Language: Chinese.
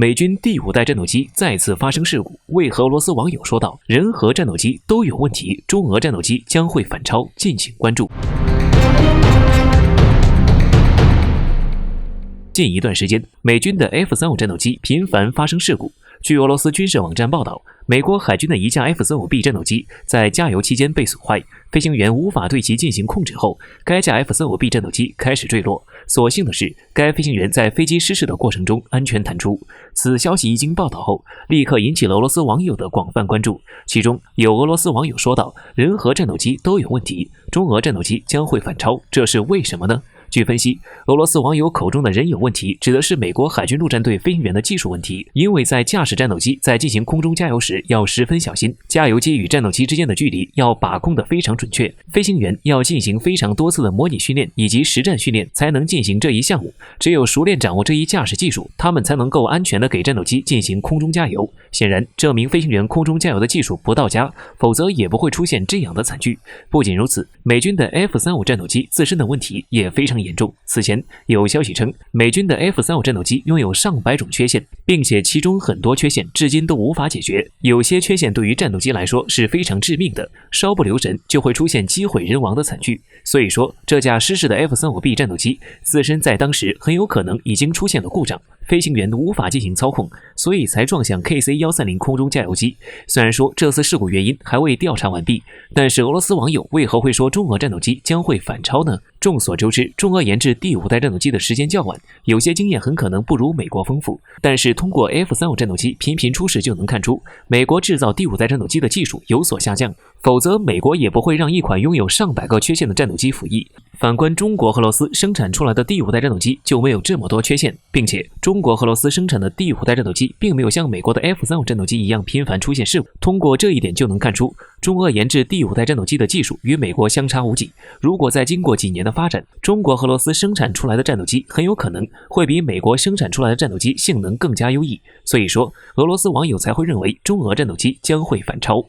美军第5代战斗机再次发生事故，为何俄罗斯网友说道人和战斗机都有问题，中俄战斗机将会反超，敬请关注。近一段时间，美军的 F-35战斗机频繁发生事故。据俄罗斯军事网站报道，美国海军的一架 F-35B 战斗机在加油期间被损坏，飞行员无法对其进行控制后，该架 F-35B 战斗机开始坠落。所幸的是，该飞行员在飞机失事的过程中安全弹出。此消息一经报道后，立刻引起了俄罗斯网友的广泛关注。其中有俄罗斯网友说道：“人和战斗机都有问题，中俄战斗机将会反超，这是为什么呢？”据分析，俄罗斯网友口中的人有问题，指的是美国海军陆战队飞行员的技术问题。因为在驾驶战斗机在进行空中加油时要十分小心，加油机与战斗机之间的距离要把控得非常准确，飞行员要进行非常多次的模拟训练以及实战训练才能进行这一项目。只有熟练掌握这一驾驶技术，他们才能够安全地给战斗机进行空中加油。显然，这名飞行员空中加油的技术不到家，否则也不会出现这样的惨剧。不仅如此，美军的 F-35战斗机自身的问题也非常严重。此前有消息称，美军的 F-35战斗机拥有上百种缺陷，并且其中很多缺陷至今都无法解决。有些缺陷对于战斗机来说是非常致命的，稍不留神就会出现机毁人亡的惨剧。所以说，这架失事的 F-35B 战斗机自身在当时很有可能已经出现了故障，飞行员无法进行操控，所以才撞向 KC-130 空中加油机。虽然说这次事故原因还未调查完毕，但是俄罗斯网友为何会说中俄战斗机将会反超呢？众所周知，中俄研制第5代战斗机的时间较晚，有些经验很可能不如美国丰富。但是通过 F-35战斗机频频出事就能看出，美国制造第5代战斗机的技术有所下降，否则美国也不会让一款拥有上百个缺陷的战斗机服役。反观中国和俄罗斯生产出来的第5代战斗机就没有这么多缺陷，并且中国和俄罗斯生产的第5代战斗机并没有像美国的 F-35战斗机一样频繁出现事故。通过这一点就能看出，中俄研制第5代战斗机的技术与美国相差无几。如果再经过几年的发展，中国和俄罗斯生产出来的战斗机很有可能会比美国生产出来的战斗机性能更加优异。所以说，俄罗斯网友才会认为中俄战斗机将会反超。